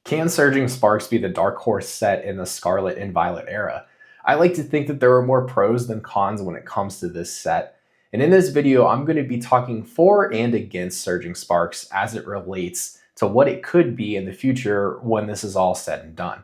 Can Surging Sparks be the dark horse set in the Scarlet and Violet era? I like to think that there are more pros than cons when it comes to this set. And in this video, I'm going to be talking for and against Surging Sparks as it relates to what it could be in the future when this is all said and done.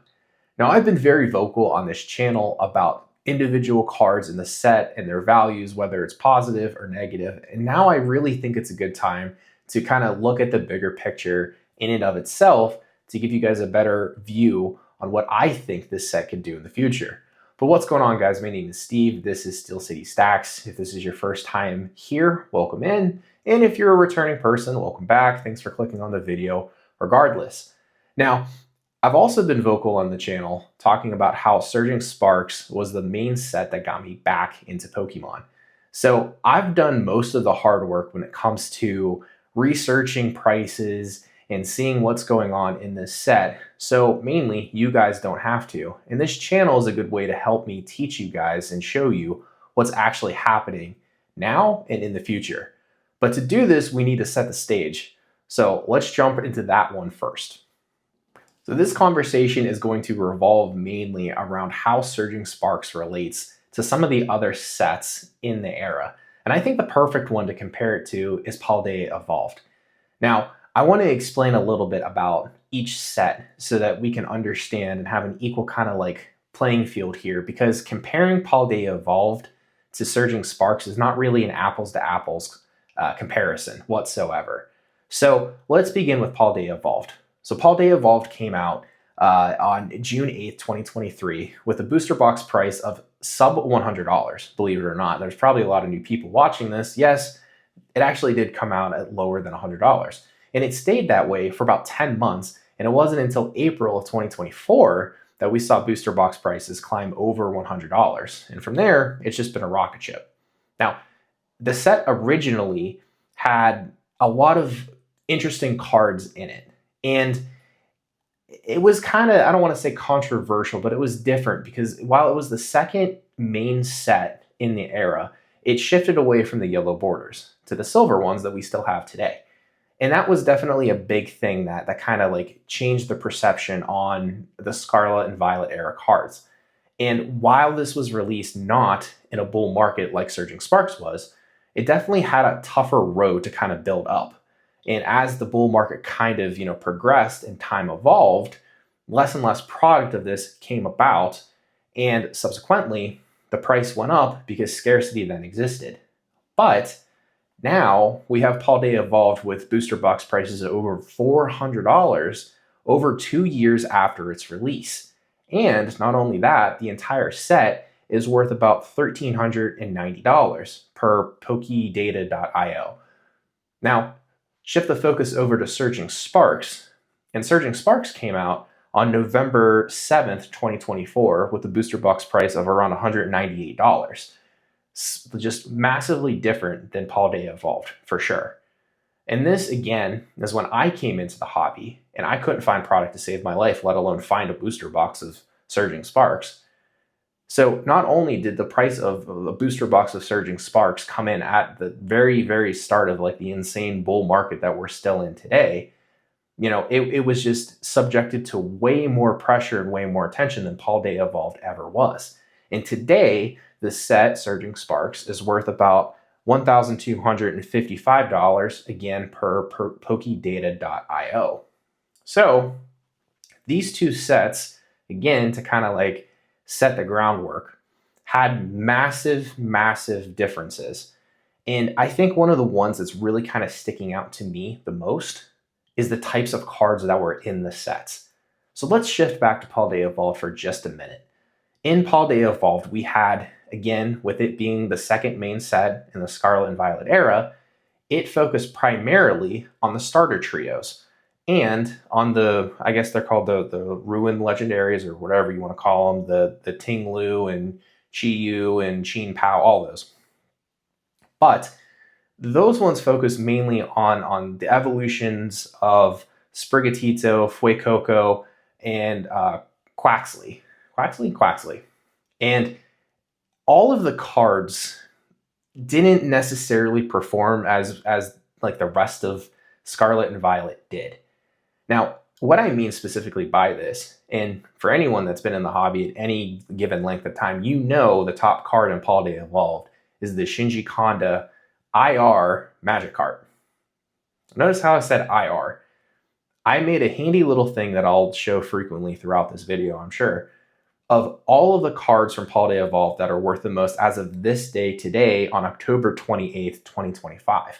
Now, I've been very vocal on this channel about individual cards in the set and their values, whether it's positive or negative. And now I really think it's a good time to kind of look at the bigger picture in and of itself to give you guys a better view on what I think this set could do in the future. But what's going on, guys? My name is Steve. This is Steel City Stacks. If this is your first time here, welcome in. And if you're a returning person, welcome back. Thanks for clicking on the video regardless. Now, I've also been vocal on the channel talking about how Surging Sparks was the main set that got me back into Pokemon. So I've done most of the hard work when it comes to researching prices and seeing what's going on in this set. So mainly, you guys don't have to. And this channel is a good way to help me teach you guys and show you what's actually happening now and in the future. But to do this, we need to set the stage. So let's jump into that one first. So this conversation is going to revolve mainly around how Surging Sparks relates to some of the other sets in the era. And I think the perfect one to compare it to is Paldea Evolved. Now, I want to explain a little bit about each set so that we can understand and have an equal kind of like playing field here, because comparing Paldea Evolved to Surging Sparks is not really an apples to apples comparison whatsoever. So let's begin with Paldea Evolved. So Paldea Evolved came out on June 8th, 2023 with a booster box price of sub $100, believe it or not. There's probably a lot of new people watching this. Yes, it actually did come out at lower than $100. And it stayed that way for about 10 months. And it wasn't until April of 2024 that we saw booster box prices climb over $100. And from there, it's just been a rocket ship. Now, the set originally had a lot of interesting cards in it. And it was kind of, I don't want to say controversial, but it was different because while it was the second main set in the era, it shifted away from the yellow borders to the silver ones that we still have today. And that was definitely a big thing that kind of like changed the perception on the Scarlet and Violet era cards. And while this was released not in a bull market like Surging Sparks was, it definitely had a tougher road to kind of build up. And as the bull market kind of, progressed and time evolved, less and less product of this came about. And subsequently, the price went up because scarcity then existed. But now we have Paldea Evolved with booster box prices of over $400 over 2 years after its release. And not only that, the entire set is worth about $1,390 per pokedata.io. Now, shift the focus over to Surging Sparks. And Surging Sparks came out on November 7th, 2024 with a booster box price of around $198. Just massively different than Paldea Evolved, for sure. And this, again, is when I came into the hobby, and I couldn't find product to save my life, let alone find a booster box of Surging Sparks. So not only did the price of a booster box of Surging Sparks come in at the very, very start of like the insane bull market that we're still in today, it was just subjected to way more pressure and way more attention than Paldea Evolved ever was. And today, the set, Surging Sparks, is worth about $1,255, again, per pokedata.io. So these two sets, again, to kind of like set the groundwork, had massive, massive differences. And I think one of the ones that's really kind of sticking out to me the most is the types of cards that were in the sets. So let's shift back to Paldea Evolved for just a minute. In Paldea Evolved, we had, again, with it being the second main set in the Scarlet and Violet era, it focused primarily on the starter trios and on the, I guess they're called the Ruined Legendaries or whatever you want to call them, the Ting Lu and Chi Yu and Chin Pao, all those. But those ones focus mainly on the evolutions of Sprigatito, Fuecoco, and Quaxley. Quaxley. And all of the cards didn't necessarily perform as like the rest of Scarlet and Violet did. Now, What I mean specifically by this, and for anyone that's been in the hobby at any given length of time, you know the top card in Paldea Evolved is the Shinji Kanda IR Magic card. Notice how I said IR. I made a handy little thing that I'll show frequently throughout this video, I'm sure, of all of the cards from Paldea Evolved that are worth the most as of this day today on October 28th, 2025.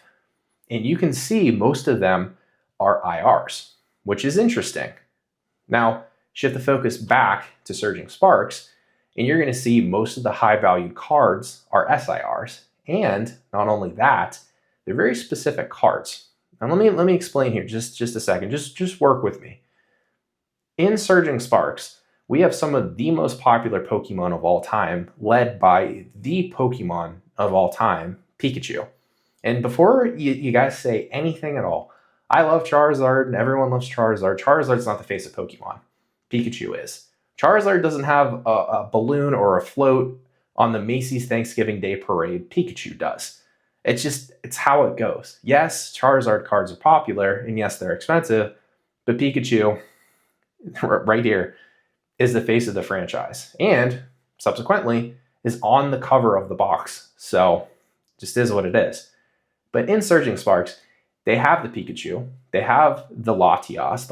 And you can see most of them are IRs, which is interesting. Now, shift the focus back to Surging Sparks, and you're going to see most of the high-valued cards are SIRs. And not only that, they're very specific cards. Now, let me explain here just a second. Just work with me. In Surging Sparks, we have some of the most popular Pokemon of all time, led by the Pokemon of all time, Pikachu. And before you guys say anything at all, I love Charizard and everyone loves Charizard. Charizard's not the face of Pokemon. Pikachu is. Charizard doesn't have a balloon or a float on the Macy's Thanksgiving Day Parade. Pikachu does. It's how it goes. Yes, Charizard cards are popular, and yes, they're expensive, but Pikachu, right here, is the face of the franchise, and subsequently is on the cover of the box. So, just is what it is. But in Surging Sparks, they have the Pikachu, they have the Latios,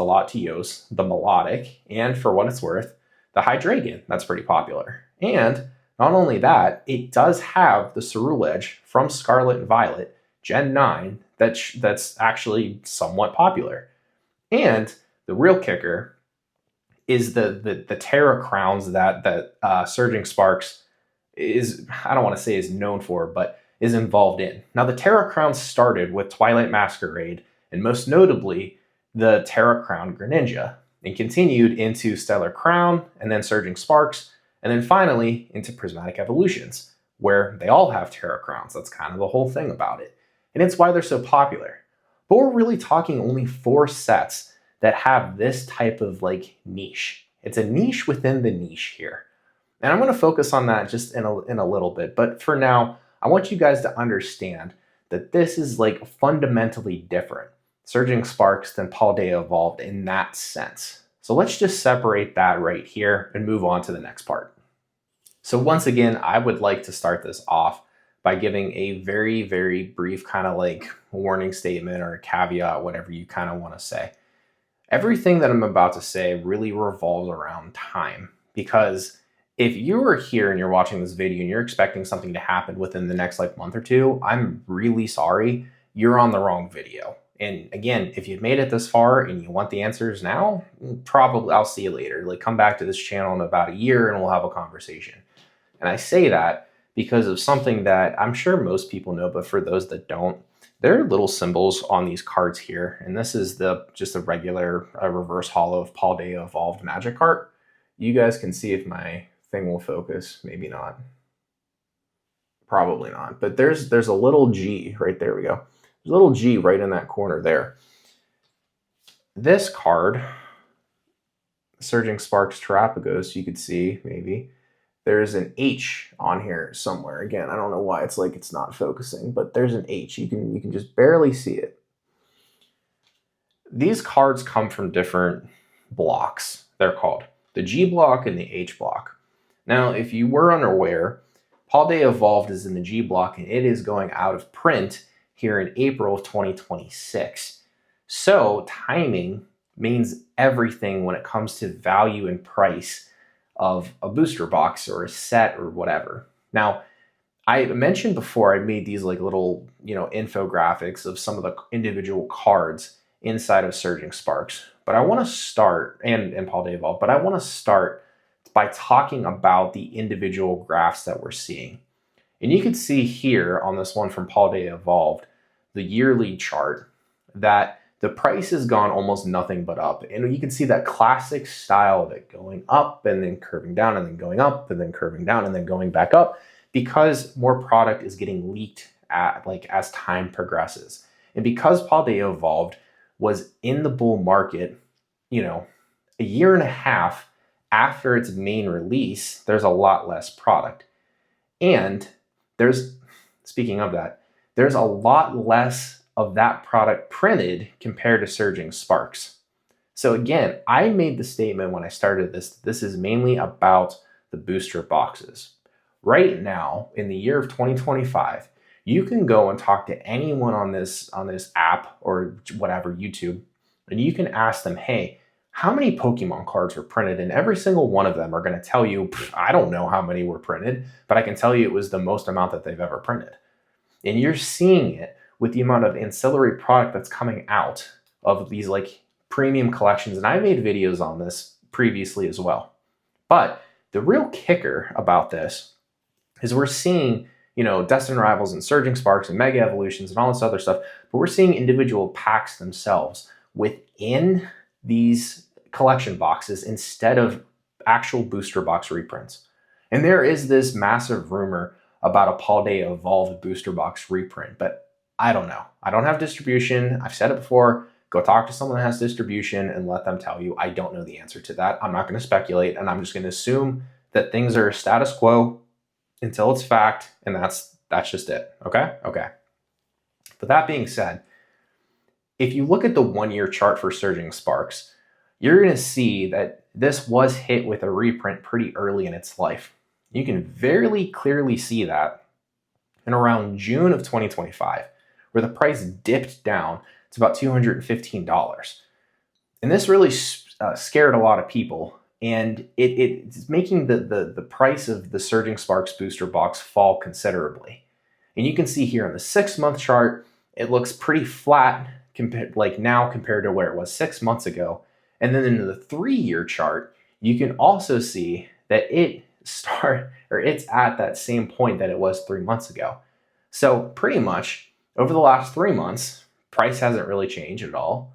the Melodic, and for what it's worth, the Hydreigon. That's pretty popular. And not only that, it does have the Ceruledge from Scarlet Violet, Gen 9, that's actually somewhat popular. And the real kicker is the Terra Crowns that Surging Sparks is, I don't want to say is known for, but is involved in. Now, the Terra Crowns started with Twilight Masquerade, and most notably, the Terra Crown Greninja, and continued into Stellar Crown, and then Surging Sparks, and then finally into Prismatic Evolutions, where they all have Terra Crowns. That's kind of the whole thing about it. And it's why they're so popular. But we're really talking only 4 sets that have this type of niche. It's a niche within the niche here. And I'm going to focus on that just in a little bit. But for now, I want you guys to understand that this is fundamentally different, Surging Sparks, than Paldea Evolved in that sense. So let's just separate that right here and move on to the next part. So once again, I would like to start this off by giving a very, very brief kind of warning statement or a caveat, whatever you kind of want to say. Everything that I'm about to say really revolves around time, because if you are here and you're watching this video and you're expecting something to happen within the next month or two, I'm really sorry. You're on the wrong video. And again, if you've made it this far and you want the answers now, probably I'll see you later. Come back to this channel in about a year and we'll have a conversation. And I say that because of something that I'm sure most people know, but for those that don't, there are little symbols on these cards here. And this is just a regular reverse holo of Paldea Evolved Magic card. You guys can see if my thing will focus. Maybe not. Probably not. But there's a little G right there. We go. There's a little G right in that corner there. This card, Surging Sparks Terapagos, you could see maybe there's an H on here somewhere. Again, I don't know why it's not focusing, but there's an H. You can just barely see it. These cards come from different blocks. They're called the G block and the H block. Now, if you were unaware, Paldea Evolved is in the G block and it is going out of print here in April of 2026. So timing means everything when it comes to value and price of a booster box or a set or whatever. Now, I mentioned before I made these little, infographics of some of the individual cards inside of Surging Sparks. But I want to start, and Paldea Evolved, but I want to start by talking about the individual graphs that we're seeing. And you can see here on this one from Paldea Evolved, the yearly chart, that the price has gone almost nothing but up. And you can see that classic style of it going up and then curving down and then going up and then curving down and then going back up, because more product is getting leaked as time progresses. And because Paldea Evolved was in the bull market, a year and a half after its main release, there's a lot less product. And speaking of that, there's a lot less of that product printed compared to Surging Sparks. So again, I made the statement when I started this is mainly about the booster boxes. Right now, in the year of 2025, you can go and talk to anyone on this app or whatever, YouTube, and you can ask them, hey, how many Pokemon cards were printed? And every single one of them are going to tell you, I don't know how many were printed, but I can tell you it was the most amount that they've ever printed. And you're seeing it with the amount of ancillary product that's coming out of these like premium collections. And I made videos on this previously as well. But the real kicker about this is we're seeing, Destined Rivals and Surging Sparks and Mega Evolutions and all this other stuff, but we're seeing individual packs themselves within these collection boxes instead of actual booster box reprints. And there is this massive rumor about a Paldea Evolved booster box reprint, but I don't know. I don't have distribution. I've said it before. Go talk to someone that has distribution and let them tell you. I don't know the answer to that. I'm not going to speculate, and I'm just going to assume that things are status quo until it's fact, and that's just it. Okay? Okay. But that being said, if you look at the 1-year chart for Surging Sparks, you're going to see that this was hit with a reprint pretty early in its life. You can very clearly see that in around June of 2025, where the price dipped down to about $215. And this really scared a lot of people, and it's making the price of the Surging Sparks booster box fall considerably. And you can see here on the 6-month chart, it looks pretty flat compared to where it was 6 months ago. And then in the 3-year chart, you can also see that it's at that same point that it was 3 months ago. So pretty much over the last 3 months, price hasn't really changed at all.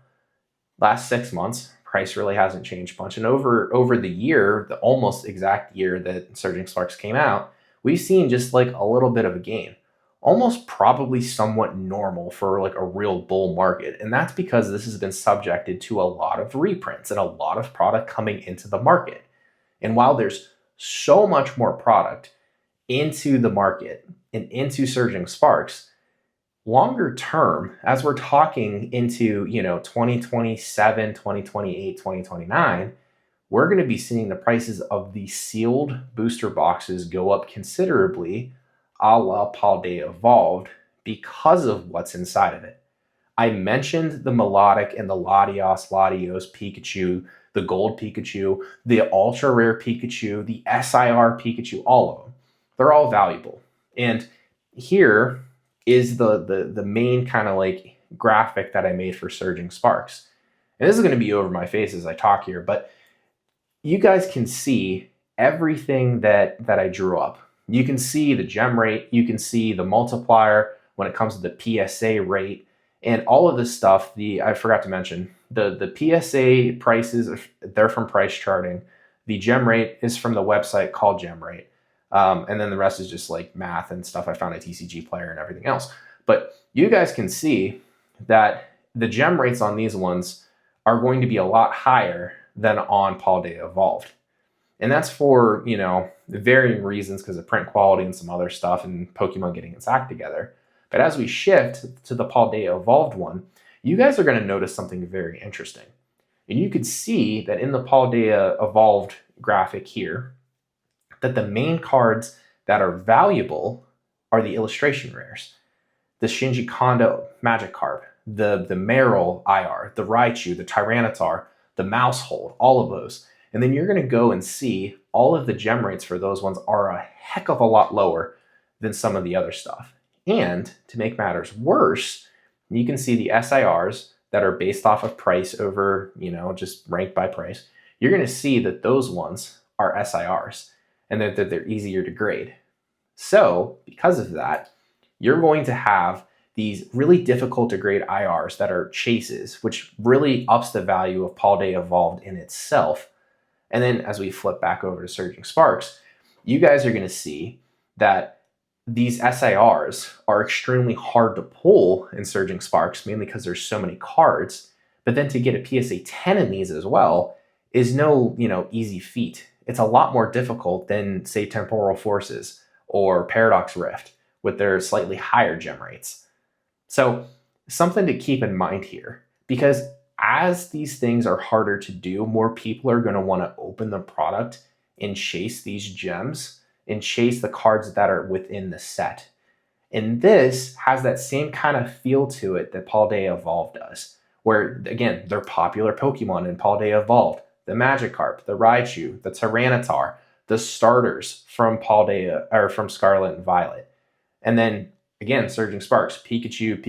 Last 6 months, price really hasn't changed much. And over the year, the almost exact year that Surging Sparks came out, we've seen just like a little bit of a gain. Almost probably somewhat normal for like a real bull market. And that's because this has been subjected to a lot of reprints and a lot of product coming into the market. And while there's so much more product into the market and into Surging Sparks, longer term, as we're talking into 2027, 2028, 2029, we're going to be seeing the prices of the sealed booster boxes go up considerably, a la Paldea Evolved, because of what's inside of it. I mentioned the Melodic and the Latios Pikachu, the Gold Pikachu, the Ultra Rare Pikachu, the SIR Pikachu, all of them. They're all valuable. And here is the main kind of like graphic that I made for Surging Sparks. And this is going to be over my face as I talk here, but you guys can see everything that I drew up. You can see the gem rate, you can see the multiplier when it comes to the PSA rate, and all of this stuff. I forgot to mention, the PSA prices, they're from price charting. The gem rate is from the website called Gem Rate. And then the rest is just like math and stuff I found at TCG Player and everything else. But you guys can see that the gem rates on these ones are going to be a lot higher than on Paldea Evolved. And that's for, varying reasons because of print quality and some other stuff and Pokemon getting its act together. But as we shift to the Paldea Evolved one, you guys are going to notice something very interesting. And you could see that in the Paldea Evolved graphic here, that the main cards that are valuable are the illustration rares. The Shinji Kondo Magikarp, the Meryl IR, the Raichu, the Tyranitar, the Mousehold, all of those. And then you're going to go and see all of the gem rates for those ones are a heck of a lot lower than some of the other stuff. And to make matters worse, you can see the SIRs that are based off of price over, just ranked by price. You're going to see that those ones are SIRs and that they're easier to grade. So because of that, you're going to have these really difficult to grade IRs that are chases, which really ups the value of Paldea Evolved in itself. And then as we flip back over to Surging Sparks, you guys are going to see that these SIRs are extremely hard to pull in Surging Sparks, mainly because there's so many cards. But then to get a PSA 10 in these as well is no, easy feat. It's a lot more difficult than, say, Temporal Forces or Paradox Rift with their slightly higher gem rates. So something to keep in mind here, because as these things are harder to do, more people are going to want to open the product and chase these gems and chase the cards that are within the set. And this has that same kind of feel to it that Paldea Evolved does, where, again, they're popular Pokemon in Paldea Evolved. The Magikarp, the Raichu, the Tyranitar, the starters from Paldea, or from Scarlet and Violet. And then, again, Surging Sparks, Pikachu,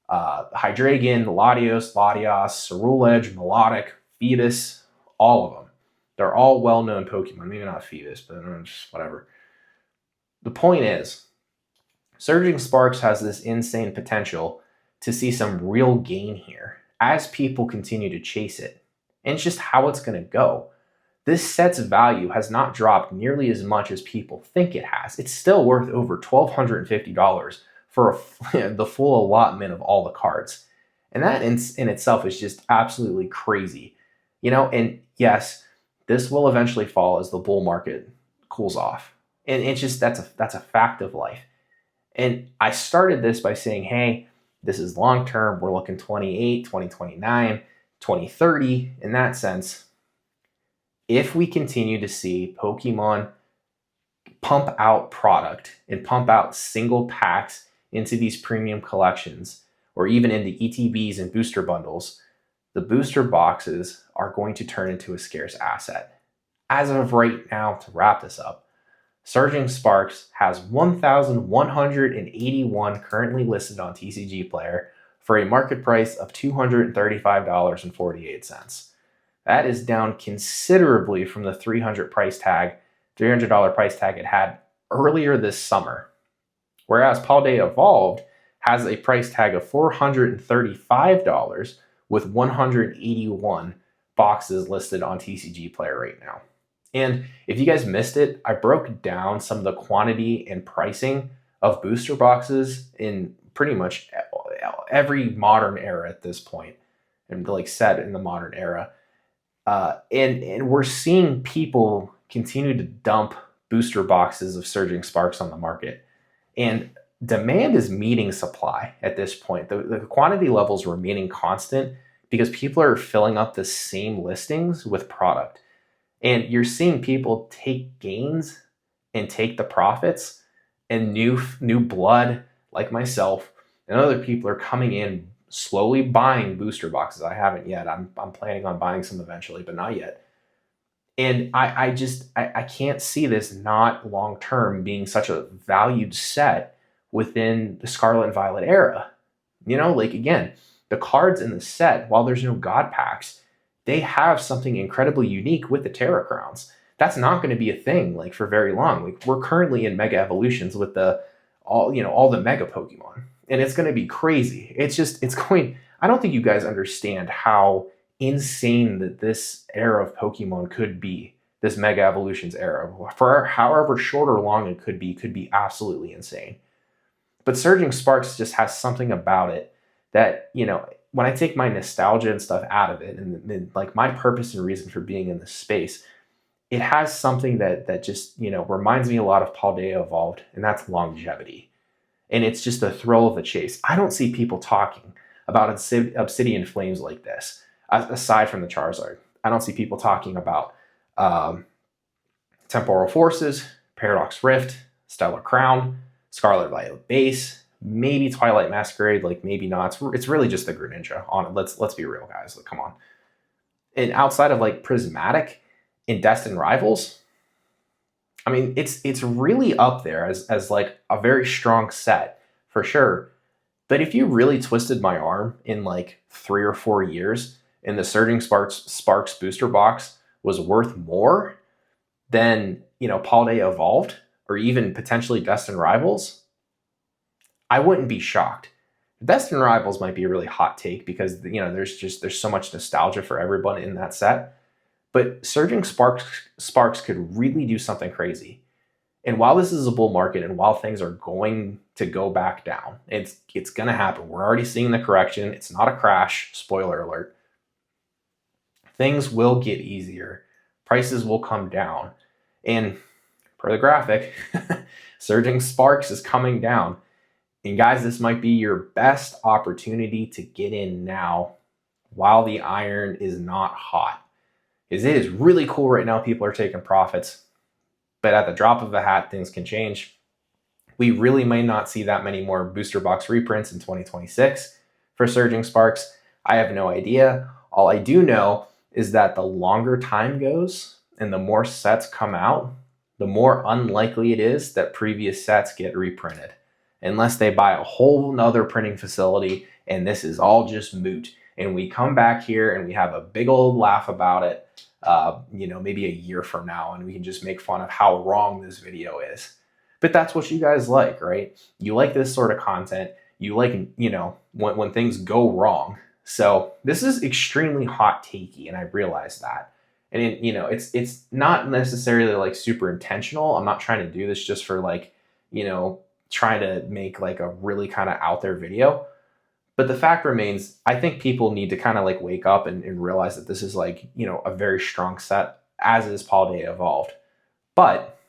Hydreigon, Latios, Ceruledge, Melodic, Phoebus, all of them. They're all well-known Pokemon. Maybe not Phoebus, but just whatever. The point is, Surging Sparks has this insane potential to see some real gain here as people continue to chase it. And it's just how it's going to go. This set's value has not dropped nearly as much as people think it has. It's still worth over $1,250 for the full allotment of all the cards. And that in itself is just absolutely crazy. And yes, this will eventually fall as the bull market cools off. And it's just, that's a fact of life. And I started this by saying, hey, this is long term. We're looking 28, 2029, 2030 in that sense. If we continue to see Pokemon pump out product and pump out single packs into these premium collections, or even into ETBs and booster bundles, the booster boxes are going to turn into a scarce asset. As of right now, to wrap this up, Surging Sparks has 1,181 currently listed on TCG Player for a market price of $235.48. That is down considerably from the $300 price tag it had earlier this summer. Whereas Paldea Evolved has a price tag of $435 with 181 boxes listed on TCG Player right now. And if you guys missed it, I broke down some of the quantity and pricing of booster boxes in pretty much every modern era at this point, and like set in the modern era. And we're seeing people continue to dump booster boxes of Surging Sparks on the market. And demand is meeting supply at this point. The quantity levels remaining constant because people are filling up the same listings with product. And you're seeing people take gains and take the profits, and new blood like myself and other people are coming in slowly buying booster boxes. I haven't yet. I'm planning on buying some eventually, but not yet. And I can't see this not long-term being such a valued set within the Scarlet and Violet era. Again, the cards in the set, while there's no God packs, they have something incredibly unique with the Terra Crowns. That's not going to be a thing for very long. We're currently in Mega Evolutions with all the Mega Pokemon, and it's going to be crazy. I don't think you guys understand how insane that this era of Pokemon could be. This Mega Evolutions era, for however short or long it could be absolutely insane. But Surging Sparks just has something about it that, when I take my nostalgia and stuff out of it, and my purpose and reason for being in this space, it has something that just, reminds me a lot of Paldea Evolved, and that's longevity. And it's just the thrill of the chase. I don't see people talking about Obsidian Flames like this, aside from the Charizard. I don't see people talking about Temporal Forces, Paradox Rift, Stellar Crown, Scarlet Violet Base, maybe Twilight Masquerade, maybe not. It's really just the Greninja. Let's be real, guys. Come on. And outside of Prismatic and Destined Rivals, I mean, it's really up there as a very strong set for sure. But if you really twisted my arm in 3 or 4 years, and the Surging Sparks booster box was worth more than Paldea Evolved or even potentially Destined Rivals, I wouldn't be shocked. Destined Rivals might be a really hot take because there's so much nostalgia for everyone in that set. But Surging Sparks could really do something crazy. And while this is a bull market and while things are going to go back down, it's going to happen. We're already seeing the correction. It's not a crash. Spoiler alert. Things will get easier. Prices will come down. And per the graphic, Surging Sparks is coming down. And guys, this might be your best opportunity to get in now while the iron is not hot. Is it is really cool right now. People are taking profits, but at the drop of a hat, things can change. We really may not see that many more booster box reprints in 2026 for Surging Sparks. I have no idea. All I do know is that the longer time goes and the more sets come out, the more unlikely it is that previous sets get reprinted, unless they buy a whole nother printing facility and this is all just moot. And we come back here and we have a big old laugh about it, maybe a year from now, and we can just make fun of how wrong this video is. But that's what you guys like, right? You like this sort of content. You like, when things go wrong. So this is extremely hot takey, and I realize that. And it's not necessarily like super intentional. I'm not trying to do this just for trying to make like a really kind of out there video. But the fact remains, I think people need to kind of like wake up and realize that this is a very strong set, as is Paldea Evolved. But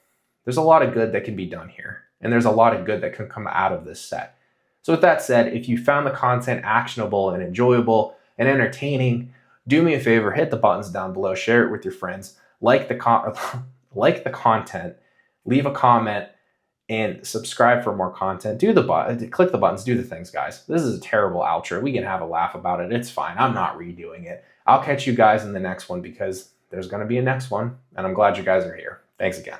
there's a lot of good that can be done here, and there's a lot of good that can come out of this set. So with that said, if you found the content actionable and enjoyable and entertaining, do me a favor, hit the buttons down below, share it with your friends, like the content, leave a comment, and subscribe for more content. Click the buttons, do the things, guys. This is a terrible outro. We can have a laugh about it. It's fine. I'm not redoing it. I'll catch you guys in the next one, because there's going to be a next one, and I'm glad you guys are here. Thanks again.